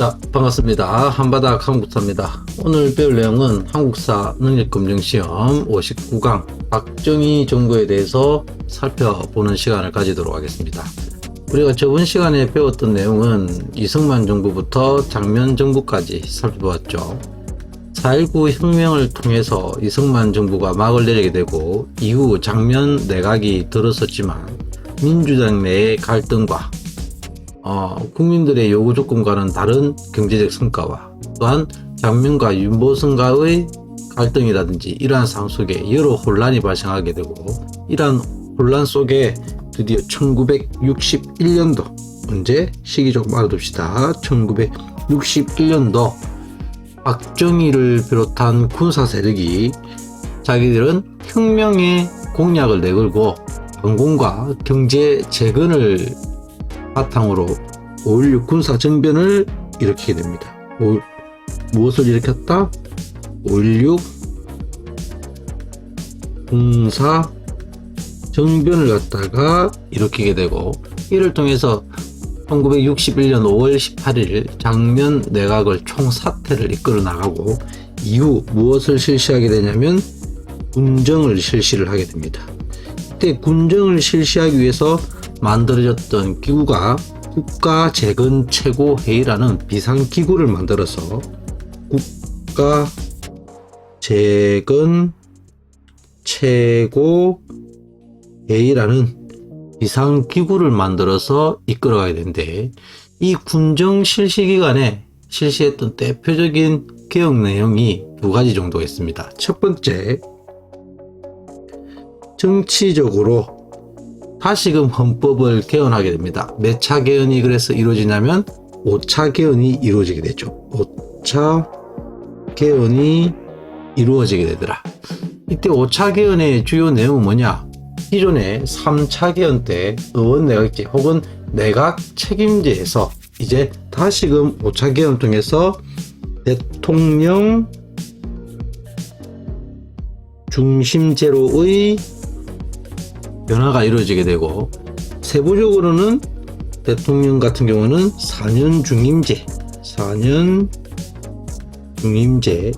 자, 반갑습니다. 한바닥 한국사입니다. 오늘 배울 내용은 한국사 능력검증시험 59강 박정희 정부에 대해서 살펴보는 시간을 가지도록 하겠습니다. 우리가 저번 시간에 배웠던 내용은 이승만 정부부터 장면 정부까지 살펴보았죠. 4.19 혁명을 통해서 이승만 정부가 막을 내리게 되고 이후 장면 내각이 들었었지만 민주당 내의 갈등과 국민들의 요구 조건과는 다른 경제적 성과와 또한 장면과 윤보선과의 갈등이라든지 이러한 상황 속에 여러 혼란이 발생하게 되고 이러한 혼란 속에 드디어 1961년도 언제 시기 조금 알아둡시다. 1961년도 박정희를 비롯한 군사 세력이 자기들은 혁명의 공약을 내걸고 반공과 경제 재건을 바탕으로 5.16 군사 정변을 일으키게 됩니다. 무엇을 일으켰다? 5.16 군사 정변을 갖다가 일으키게 되고 이를 통해서 1961년 5월 18일 장면 내각을 총사퇴를 이끌어 나가고 이후 무엇을 실시하게 되냐면 군정을 실시를 하게 됩니다. 이때 군정을 실시하기 위해서 만들어졌던 기구가 국가재건최고회의라는 비상기구를 만들어서 국가재건최고회의라는 비상기구를 만들어서 이끌어가야 되는데 이 군정 실시 기간에 실시했던 대표적인 개혁 내용이 두 가지 정도가 있습니다. 첫 번째, 정치적으로 다시금 헌법을 개헌하게 됩니다. 몇 차 개헌이 그래서 이루어지냐면 5차 개헌이 이루어지게 되죠. 5차 개헌이 이루어지게 되더라. 이때 5차 개헌의 주요 내용은 뭐냐? 기존의 3차 개헌 때 의원 내각제 혹은 내각 책임제에서 이제 다시금 5차 개헌을 통해서 대통령 중심제로의 변화가 이루어지게 되고 세부적으로는 대통령 같은 경우는 4년 중임제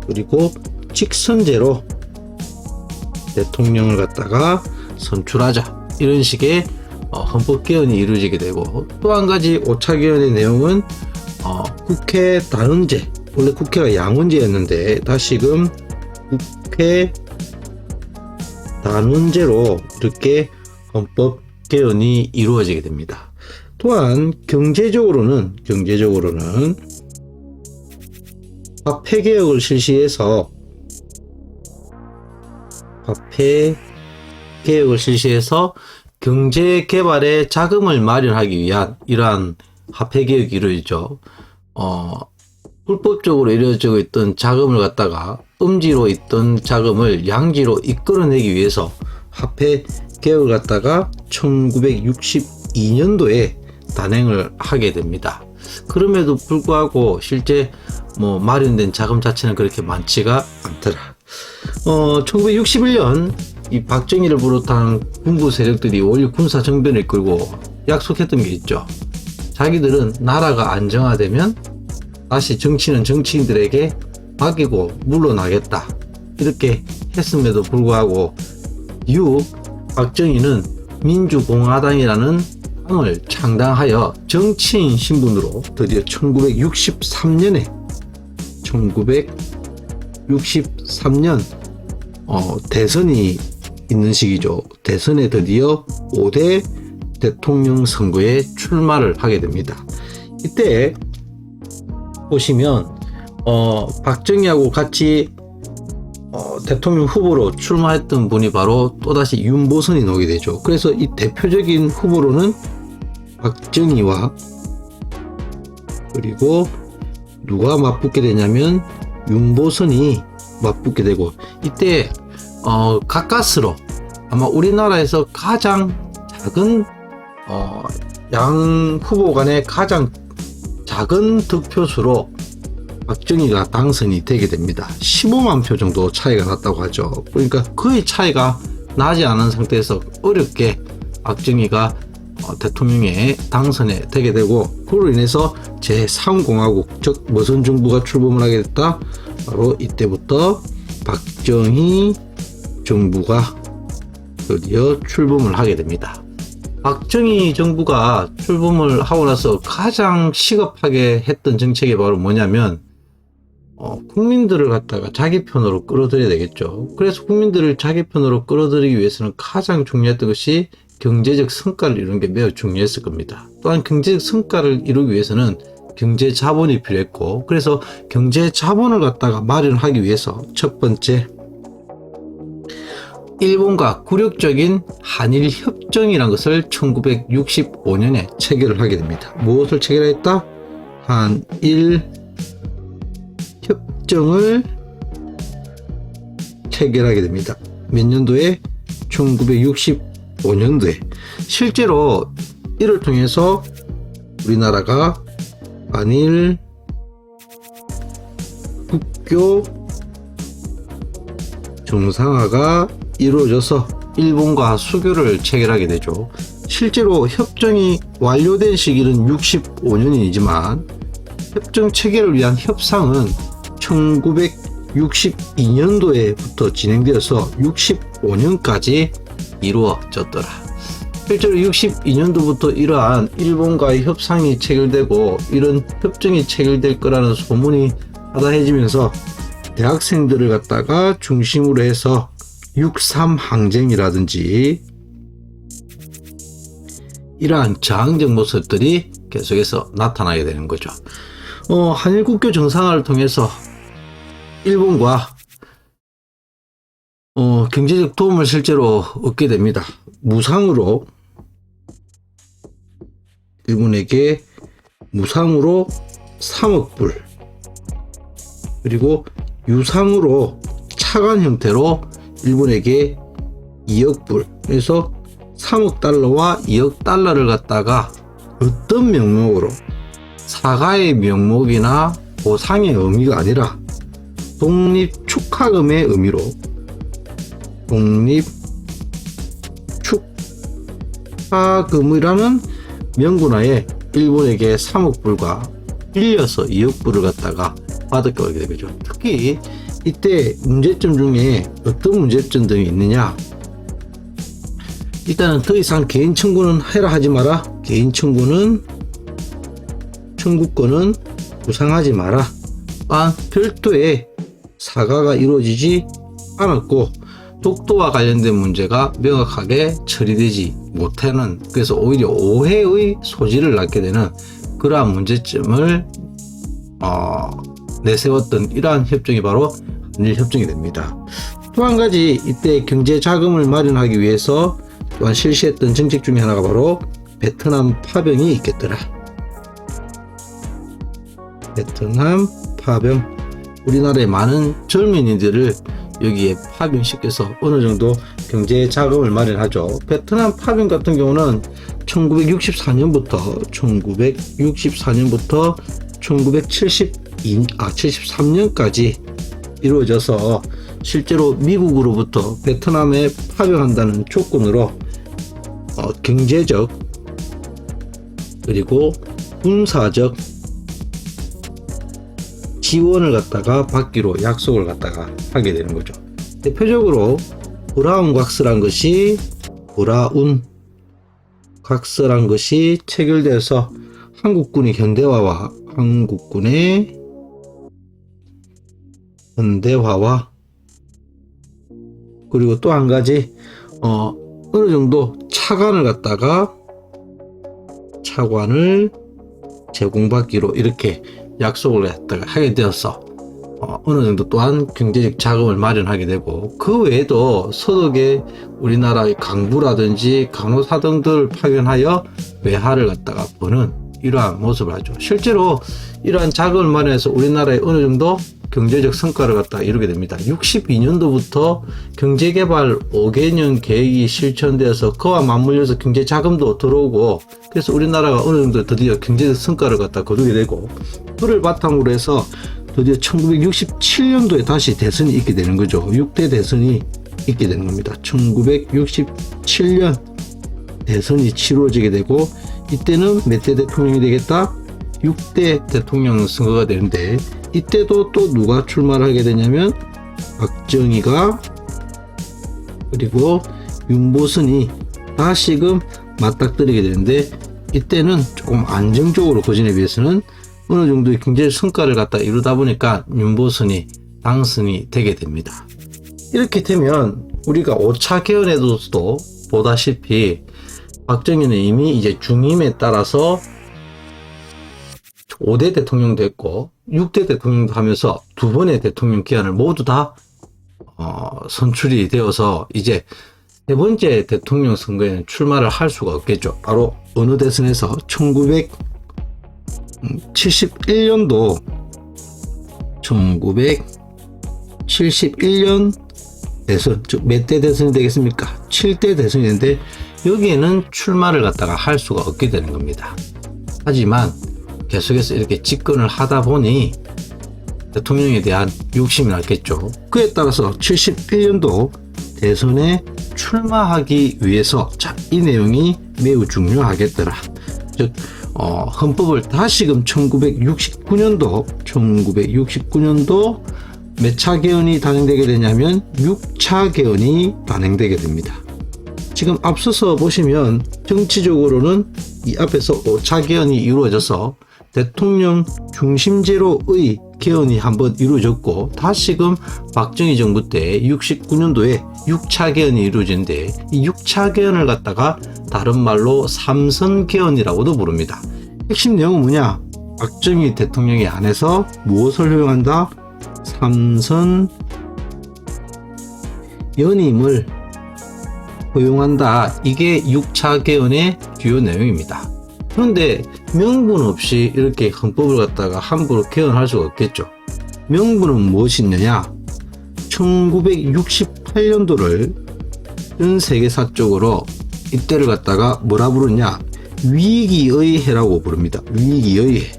그리고 직선제로 대통령을 갖다가 선출하자 이런 식의 헌법 개헌이 이루어지게 되고 또 한 가지 5차 개헌의 내용은 국회 단원제, 원래 국회가 양원제였는데 다시금 국회 단원제로 이렇게 헌법 개헌이 이루어지게 됩니다. 또한 경제적으로는 화폐 개혁을 실시해서 경제 개발에 자금을 마련하기 위한 이러한 화폐 개혁이 이루어지죠. 불법적으로 이루어지고 있던 자금을 갖다가 음지로 있던 자금을 양지로 이끌어내기 위해서 화폐 개혁을 갖다가 1962년도에 단행을 하게 됩니다. 그럼에도 불구하고 실제 마련된 자금 자체는 그렇게 많지가 않더라. 1961년 이 박정희를 비롯한 군부 세력들이 5.16 군사 정변을 이끌고 약속했던 게 있죠. 자기들은 나라가 안정화되면 다시 정치는 정치인들에게 맡기고 물러나겠다 이렇게 했음에도 불구하고 이후 박정희는 민주공화당이라는 당을 창당하여 정치인 신분으로 드디어 1963년 대선이 있는 시기죠. 대선에 드디어 5대 대통령 선거에 출마를 하게 됩니다. 이때 보시면 박정희하고 같이 대통령 후보로 출마했던 분이 바로 또다시 윤보선이 나오게 되죠. 그래서 이 대표적인 후보로는 박정희와 그리고 누가 맞붙게 되냐면 윤보선이 맞붙게 되고 이때 가까스로 아마 우리나라에서 가장 작은 양 후보 간의 가장 작은 득표수로 박정희가 당선이 되게 됩니다. 15만 표 정도 차이가 났다고 하죠. 그러니까 거의 차이가 나지 않은 상태에서 어렵게 박정희가 대통령에 당선이 되게 되고, 그로 인해서 제3공화국, 즉 무슨 정부가 출범을 하게 됐다? 바로 이때부터 박정희 정부가 드디어 출범을 하게 됩니다. 박정희 정부가 출범을 하고 나서 가장 시급하게 했던 정책이 바로 뭐냐면, 국민들을 갖다가 자기 편으로 끌어들여야 되겠죠. 그래서 국민들을 자기 편으로 끌어들이기 위해서는 가장 중요했던 것이 경제적 성과를 이루는 게 매우 중요했을 겁니다. 또한 경제적 성과를 이루기 위해서는 경제 자본이 필요했고, 그래서 경제 자본을 갖다가 마련하기 위해서 첫 번째, 일본과 굴욕적인 한일 협정이라는 것을 1965년에 체결을 하게 됩니다. 무엇을 체결했다? 한일 협정을 체결하게 됩니다. 몇 년도에? 1965년도에. 실제로 이를 통해서 우리나라가 한일 국교 정상화가 이루어져서 일본과 수교를 체결하게 되죠. 실제로 협정이 완료된 시기는 65년이지만 협정 체결을 위한 협상은 1962년도에부터 진행되어서 65년까지 이루어졌더라. 실제로 62년도부터 이러한 일본과의 협상이 체결되고 이런 협정이 체결될 거라는 소문이 하다해지면서 대학생들을 갖다가 중심으로 해서 6.3 항쟁이라든지 이러한 저항적 모습들이 계속해서 나타나게 되는 거죠. 한일 국교 정상화를 통해서 일본과 경제적 도움을 실제로 얻게 됩니다. 무상으로 일본에게 무상으로 3억 불, 그리고 유상으로 차관 형태로 일본에게 2억 불, 그래서 3억 달러와 2억 달러를 갖다가 어떤 명목으로, 사과의 명목이나 보상의 의미가 아니라 독립 축하금의 의미로 독립 축하금이라는 명분하에 일본에게 3억 불과 빌려서 2억 불을 갖다가 받을 거게 되죠. 특히 이때 문제점 중에 어떤 문제점 등이 있느냐? 일단은 더 이상 개인 청구는 해라 하지 마라. 개인 청구권은 부상하지 마라. 또한 별도의 사과가 이루어지지 않았고 독도와 관련된 문제가 명확하게 처리되지 못하는, 그래서 오히려 오해의 소지를 낳게 되는 그러한 문제점을 내세웠던 이러한 협정이 바로 한일 협정이 됩니다. 또 한 가지 이때 경제 자금을 마련하기 위해서 또한 실시했던 정책 중에 하나가 바로 베트남 파병이 있겠더라. 베트남 파병, 우리나라의 많은 젊은이들을 여기에 파병시켜서 어느 정도 경제 자금을 마련하죠. 베트남 파병 같은 경우는 1964년부터 1973년까지 이루어져서 실제로 미국으로부터 베트남에 파병한다는 조건으로 경제적 그리고 군사적 지원을 갖다가 받기로 약속을 갖다가 하게 되는 거죠. 대표적으로 브라운 곽스란 것이 체결되어서 한국군의 현대화와 그리고 또 한 가지 어느 정도 차관을 제공받기로 이렇게 약속을 하게 되어서 어느 정도 또한 경제적 자금을 마련하게 되고, 그 외에도 서독에 우리나라의 강부라든지 간호사 등들을 파견하여 외화를 갖다가 버는 이러한 모습을 하죠. 실제로 이러한 자금을 마련해서 우리나라에 어느 정도 경제적 성과를 갖다 이루게 됩니다. 62년도부터 경제개발 5개년 계획이 실천되어서 그와 맞물려서 경제 자금도 들어오고, 그래서 우리나라가 어느 정도 드디어 경제적 성과를 갖다 거두게 되고, 그를 바탕으로 해서 드디어 1967년도에 다시 대선이 있게 되는 거죠. 6대 대선이 있게 되는 겁니다. 1967년 대선이 치러지게 되고, 이때는 몇 대 대통령이 되겠다? 6대 대통령 선거가 되는데, 이때도 또 누가 출마를 하게 되냐면 박정희가 그리고 윤보선이 다시금 맞닥뜨리게 되는데, 이때는 조금 안정적으로 거진에 비해서는 어느 정도의 경제 성과를 갖다 이루다 보니까 윤보선이 당선이 되게 됩니다. 이렇게 되면 우리가 5차 개헌에서도 보다시피 박정희는 이미 이제 중임에 따라서 5대 대통령도 했고 6대 대통령도 하면서 두 번의 대통령 기한을 모두 다 선출이 되어서 이제 세 번째 대통령 선거에는 출마를 할 수가 없겠죠. 바로 어느 대선에서 1971년도 1971년 대선, 즉 몇 대 대선이 되겠습니까? 7대 대선이 되는데 여기에는 출마를 갖다가 할 수가 없게 되는 겁니다. 하지만 계속해서 이렇게 집권을 하다 보니 대통령에 대한 욕심이 났겠죠. 그에 따라서 71년도 대선에 출마하기 위해서 이 내용이 매우 중요하겠더라. 즉 헌법을 다시금 1969년도 몇 차 개헌이 단행되게 되냐면 6차 개헌이 단행되게 됩니다. 지금 앞서서 보시면 정치적으로는 이 앞에서 5차 개헌이 이루어져서 대통령 중심제로의 개헌이 한번 이루어졌고, 다시금 박정희 정부 때 69년도에 6차 개헌이 이루어지는데, 이 6차 개헌을 갖다가 다른 말로 삼선 개헌이라고도 부릅니다. 핵심 내용은 뭐냐? 박정희 대통령이 안에서 무엇을 허용한다? 삼선 연임을 허용한다. 이게 6차 개헌의 주요 내용입니다. 그런데 명분 없이 이렇게 헌법을 갖다가 함부로 개헌할 수가 없겠죠. 명분은 무엇이냐? 1968년도를 전 세계사적으로 이때를 갖다가 뭐라 부르냐? 위기의 해라고 부릅니다. 위기의 해.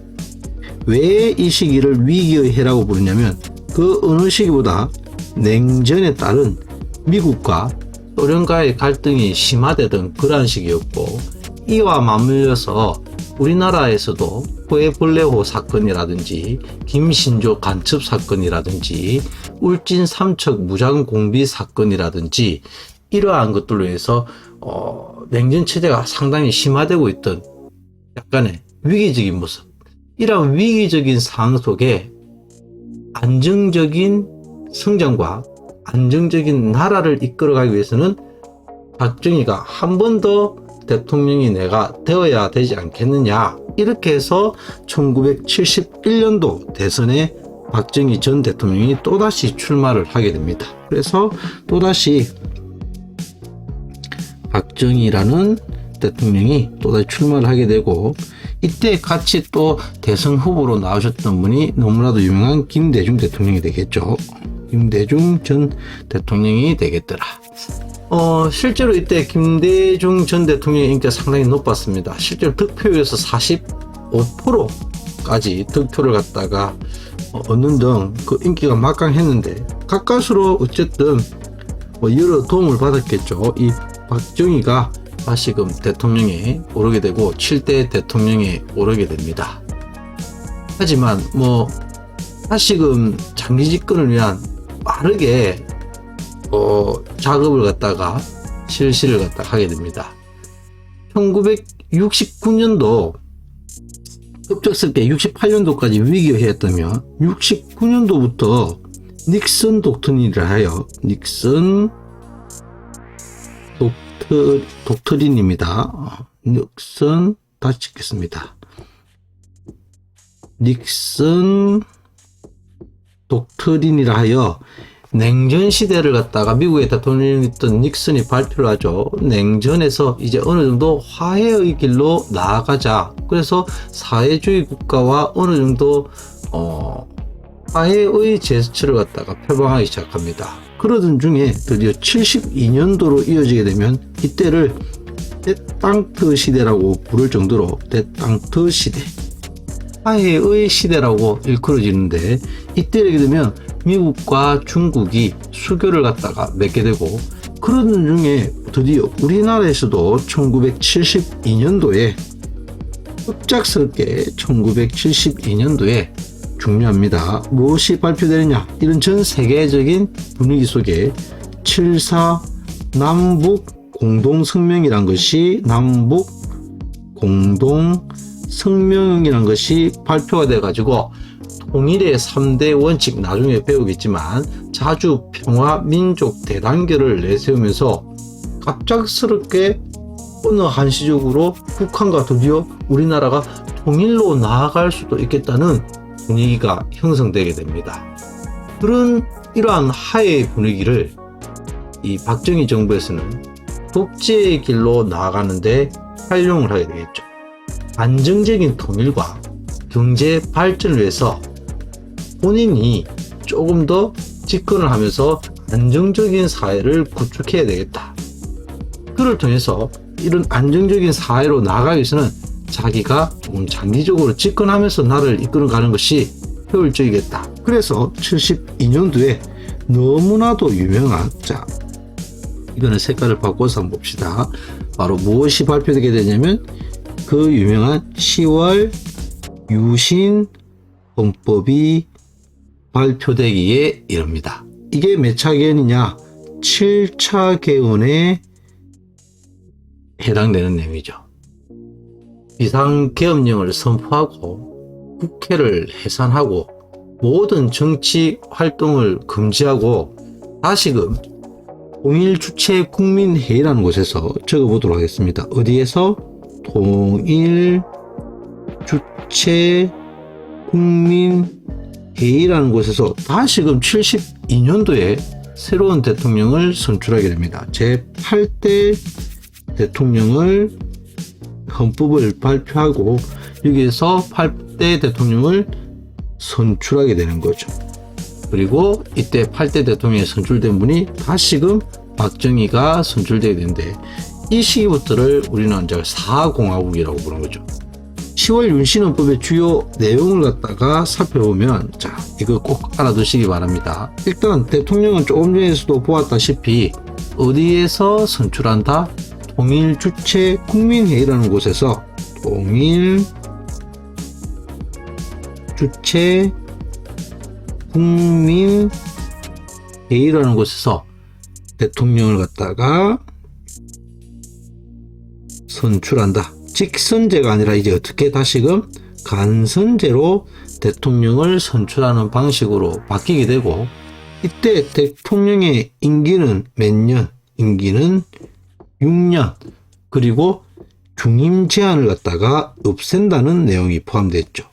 왜 이 시기를 위기의 해라고 부르냐면 그 어느 시기보다 냉전에 따른 미국과 소련과의 갈등이 심화되던 그러한 시기였고, 이와 맞물려서 우리나라에서도 포에블레호 사건이라든지 김신조 간첩 사건이라든지 울진 삼척 무장 공비 사건이라든지 이러한 것들로 해서 냉전 체제가 상당히 심화되고 있던 약간의 위기적인 모습, 이러한 위기적인 상황 속에 안정적인 성장과 안정적인 나라를 이끌어가기 위해서는 박정희가 한 번 더 대통령이 내가 되어야 되지 않겠느냐, 이렇게 해서 1971년도 대선에 박정희 전 대통령이 또다시 출마를 하게 됩니다. 그래서 또다시 박정희라는 대통령이 또다시 출마를 하게 되고, 이때 같이 또 대선 후보로 나오셨던 분이 너무나도 유명한 김대중 대통령이 되겠죠. 김대중 전 대통령이 되겠더라. 실제로 이때 김대중 전 대통령의 인기가 상당히 높았습니다. 실제로 득표율에서 45%까지 득표를 갖다가 얻는 등 그 인기가 막강했는데, 가까스로 어쨌든 여러 도움을 받았겠죠. 이 박정희가 다시금 대통령에 오르게 되고 7대 대통령에 오르게 됩니다. 하지만 다시금 장기 집권을 위한 빠르게 작업을 갖다가 실시를 갖다가 하게 됩니다. 1969년도 급작스럽게 68년도까지 위기였다면 69년도부터 닉슨 독트린이라 하여 닉슨 독트린입니다. 닉슨 다시 찍겠습니다. 닉슨 독트린이라 하여 냉전 시대를 갖다가 미국의 대통령이었던 닉슨이 발표를 하죠. 냉전에서 이제 어느 정도 화해의 길로 나아가자. 그래서 사회주의 국가와 어느 정도 화해의 제스처를 갖다가 표방하기 시작합니다. 그러던 중에 드디어 72년도로 이어지게 되면 이때를 데땅트 시대라고 부를 정도로 데땅트 시대, 화해의 시대라고 일컬어지는데, 이때 이렇게 되면 미국과 중국이 수교를 갖다가 맺게 되고, 그런 중에 드디어 우리나라에서도 1972년도에 급작스럽게 1972년도에 중요합니다. 무엇이 발표되느냐? 이런 전 세계적인 분위기 속에 7.4 남북 공동성명이란 것이 발표가 돼 가지고 통일의 3대 원칙, 나중에 배우겠지만 자주, 평화, 민족 대단결을 내세우면서 갑작스럽게 어느 한시적으로 북한과 드디어 우리나라가 통일로 나아갈 수도 있겠다는 분위기가 형성되게 됩니다. 그런 이러한 하의 분위기를 이 박정희 정부에서는 독재의 길로 나아가는데 활용을 하게 되겠죠. 안정적인 통일과 경제 발전을 위해서 본인이 조금 더 집권을 하면서 안정적인 사회를 구축해야 되겠다. 그를 통해서 이런 안정적인 사회로 나아가기 위해서는 자기가 조금 장기적으로 집권하면서 나라를 이끌어가는 것이 효율적이겠다. 그래서 72년도에 너무나도 유명한, 자, 이거는 색깔을 바꿔서 한번 봅시다. 바로 무엇이 발표되게 되냐면 그 유명한 10월 유신 헌법이 발표되기에 이릅니다. 이게 몇 차 개헌이냐? 7차 개헌에 해당되는 내용이죠. 비상계엄령을 선포하고 국회를 해산하고 모든 정치 활동을 금지하고 다시금 통일주체 국민회의라는 곳에서 적어보도록 하겠습니다. 어디에서? 통일주체 국민회의라는 곳에서 다시금 72년도에 새로운 대통령을 선출하게 됩니다. 제8대 대통령을 헌법을 발표하고 여기에서 8대 대통령을 선출하게 되는 거죠. 그리고 이때 8대 대통령이 선출된 분이 다시금 박정희가 선출되게 되는데 이 시기부터를 우리는 이제 4공화국이라고 부르는 거죠. 10월 윤신헌법의 주요 내용을 갖다가 살펴보면, 자, 이거 꼭 알아두시기 바랍니다. 일단 대통령은 조금 전에서도 보았다시피 어디에서 선출한다? 통일주체 국민회의라는 곳에서 통일주체 국민회의라는 곳에서 대통령을 갖다가 선출한다. 직선제가 아니라 이제 어떻게 다시금 간선제로 대통령을 선출하는 방식으로 바뀌게 되고, 이때 대통령의 임기는 몇 년? 임기는 6년. 그리고 중임 제한을 갖다가 없앤다는 내용이 포함되어 있죠.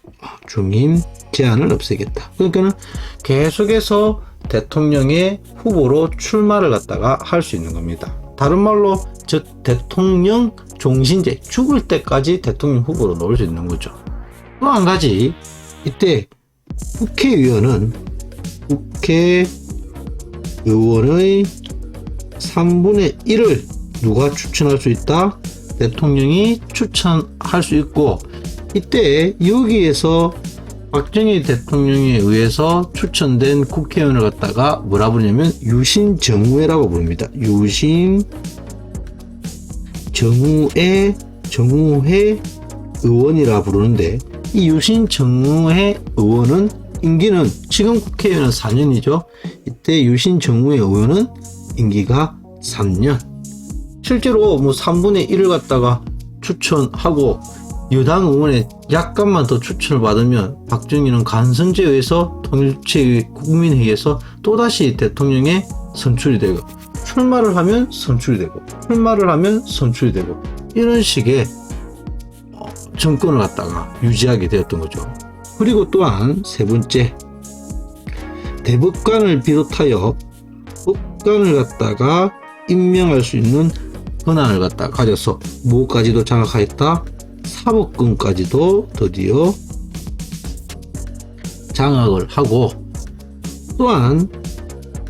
중임 제한을 없애겠다. 그러니까는 계속해서 대통령의 후보로 출마를 갖다가 할 수 있는 겁니다. 다른 말로 즉 대통령 종신제, 죽을 때까지 대통령 후보로 넣을 수 있는 거죠. 또 한 가지, 이때 국회의원의 3분의 1을 누가 추천할 수 있다? 대통령이 추천할 수 있고, 이때 여기에서 박정희 대통령에 의해서 추천된 국회의원을 갖다가 뭐라 부르냐면 유신정우회라고 부릅니다. 유신정우회 의원이라 부르는데, 이 유신정우회 의원은 임기는, 지금 국회의원은 4년이죠. 이때 유신정우회 의원은 임기가 3년. 실제로 뭐 3분의 1을 갖다가 추천하고 여당 의원에 약간만 더 추천을 받으면 박정희는 간선제에 의해서 통일주체 국민회의에서 또다시 대통령에 선출이 되고, 출마를 하면 선출이 되고, 출마를 하면 선출이 되고, 이런 식의 정권을 갖다가 유지하게 되었던 거죠. 그리고 또한 세 번째, 대법관을 비롯하여 법관을 갖다가 임명할 수 있는 권한을 갖다 가져서 무엇까지도 장악하였다? 사법권까지도 드디어 장악을 하고, 또한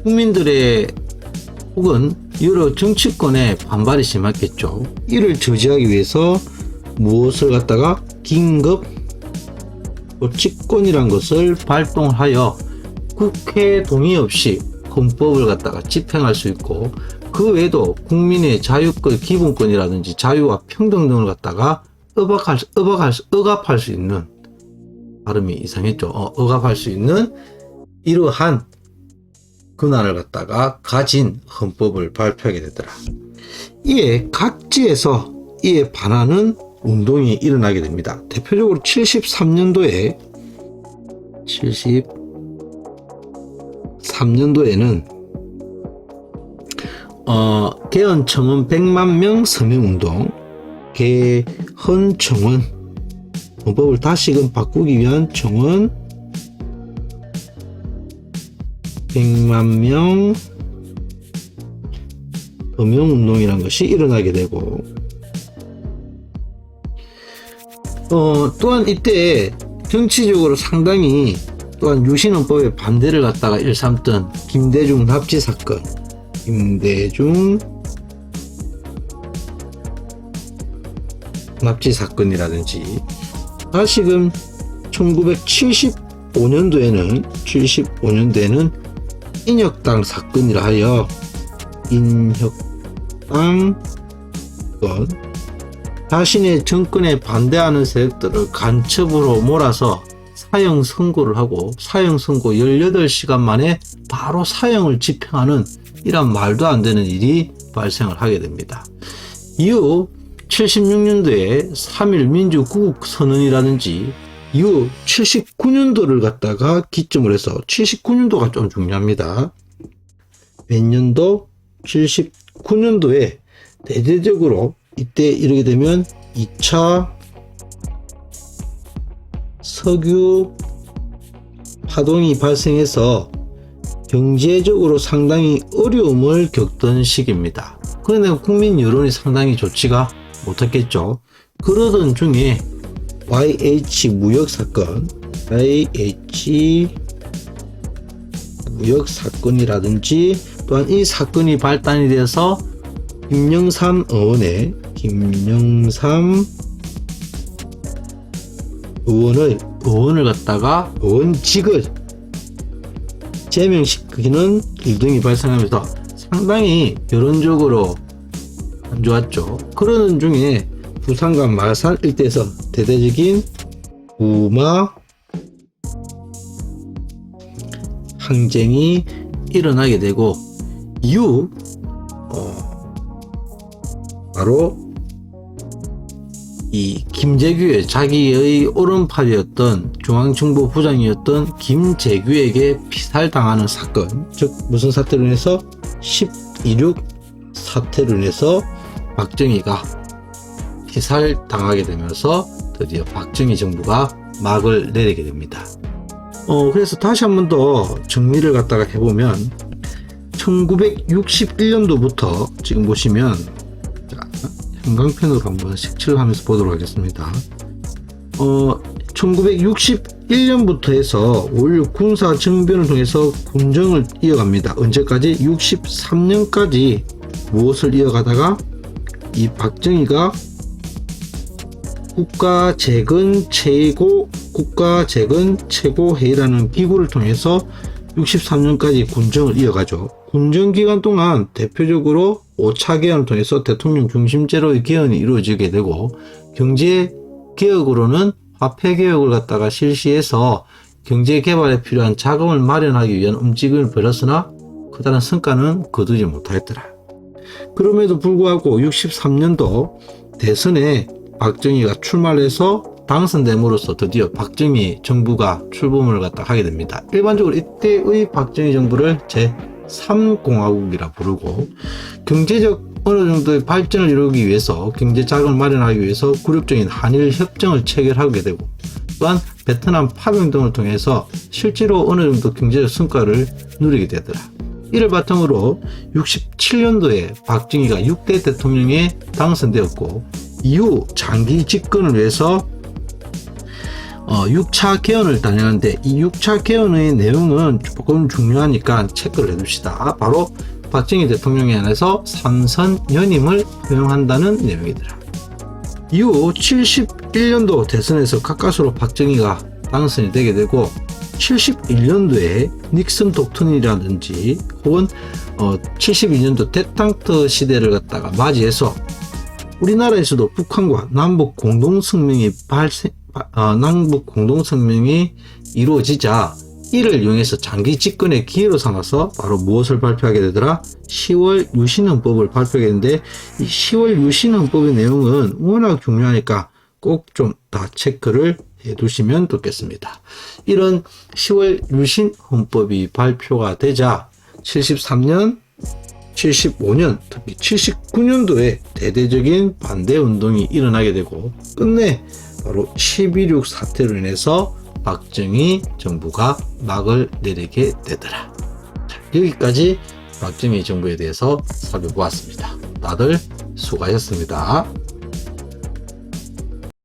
국민들의 혹은 여러 정치권의 반발이 심했겠죠. 이를 저지하기 위해서 무엇을 갖다가 긴급 조치권이란 것을 발동하여 국회 동의 없이 헌법을 갖다가 집행할 수 있고, 그 외에도 국민의 자유권, 기본권이라든지 자유와 평등 등을 갖다가 억압할 수 있는, 발음이 이상했죠. 억압할 수 있는 이러한 권한을 갖다가 가진 헌법을 발표하게 되더라. 이에 각지에서 이에 반하는 운동이 일어나게 됩니다. 대표적으로 73년도에는 개헌청원 100만 명 서명운동, 개헌청원, 헌법을 다시금 바꾸기 위한 청원 100만 명 서명운동이라는 것이 일어나게 되고, 또한 이때 정치적으로 상당히 또한 유신헌법의 반대를 갖다가 일삼던 김대중 납치 사건, 김대중 납치 사건이라든지, 다시금 1975년도에는 인혁당 사건이라 하여 인혁당 건 자신의 정권에 반대하는 세력들을 간첩으로 몰아서 사형 선고를 하고, 사형 선고 18시간 만에 바로 사형을 집행하는 이런 말도 안 되는 일이 발생을 하게 됩니다. 이후 76년도에 3.1 민주구국 선언이라든지, 이후 79년도를 갖다가 기점으로 해서, 79년도가 좀 중요합니다. 몇 년도? 79년도에 대대적으로 이때 이르게 되면 2차 석유 파동이 발생해서 경제적으로 상당히 어려움을 겪던 시기입니다. 그런데 국민 여론이 상당히 좋지가 못했겠죠. 그러던 중에 YH 무역 사건이라든지, 또한 이 사건이 발단이 되어서 김영삼 의원을 갖다가 의원직을 제명시키는 일등이 발생하면서 상당히 여론적으로 안 좋았죠. 그러는 중에 부산과 마산 일대에서 대대적인 부마 항쟁이 일어나게 되고, 이후 바로 이 김재규의, 자기의 오른팔이었던 중앙정보 부장이었던 김재규에게 피살당하는 사건, 즉 무슨 사태로 인해서 10.16 사태로 인해서 박정희가 피살당하게 되면서 드디어 박정희 정부가 막을 내리게 됩니다. 그래서 다시 한 번 더 정리를 갖다가 해보면, 1961년도부터 지금 보시면, 자, 형광펜으로 한번 색칠을 하면서 보도록 하겠습니다. 1961년부터 해서 5.16 군사 정변을 통해서 군정을 이어갑니다. 언제까지? 63년까지 무엇을 이어가다가 이 박정희가 국가재건 최고회의라는 기구를 통해서 63년까지 군정을 이어가죠. 군정 기간 동안 대표적으로 5차 개헌을 통해서 대통령 중심제로의 개헌이 이루어지게 되고, 경제 개혁으로는 화폐 개혁을 갖다가 실시해서 경제 개발에 필요한 자금을 마련하기 위한 움직임을 벌였으나 커다란 성과는 거두지 못하였더라. 그럼에도 불구하고 63년도 대선에 박정희가 출마를 해서 당선됨으로써 드디어 박정희 정부가 출범을 갖다 하게 됩니다. 일반적으로 이때의 박정희 정부를 제3공화국이라 부르고, 경제적 어느 정도의 발전을 이루기 위해서, 경제 자금을 마련하기 위해서 굴욕적인 한일 협정을 체결하게 되고, 또한 베트남 파병 등을 통해서 실제로 어느 정도 경제적 성과를 누리게 되더라. 이를 바탕으로 67년도에 박정희가 6대 대통령에 당선되었고, 이후 장기 집권을 위해서 6차 개헌을 단행하는데, 이 6차 개헌의 내용은 조금 중요하니까 체크를 해둡시다. 바로 박정희 대통령에 한해서 3선 연임을 허용한다는 내용이더라. 이후 71년도 대선에서 가까스로 박정희가 당선이 되게 되고, 71년도에 닉슨 독트린이라든지 혹은 72년도 대탕트 시대를 갖다가 맞이해서 우리나라에서도 북한과 남북 공동성명이 이루어지자 이를 이용해서 장기 집권의 기회로 삼아서 바로 무엇을 발표하게 되더라? 10월 유신헌법을 발표하게 되는데, 이 10월 유신헌법의 내용은 워낙 중요하니까 꼭 좀 다 체크를 해 두시면 좋겠습니다. 이런 10월 유신헌법이 발표가 되자 73년, 75년, 특히 79년도에 대대적인 반대운동이 일어나게 되고, 끝내 바로 12.6 사태로 인해서 박정희 정부가 막을 내리게 되더라. 여기까지 박정희 정부에 대해서 살펴보았습니다. 다들 수고하셨습니다.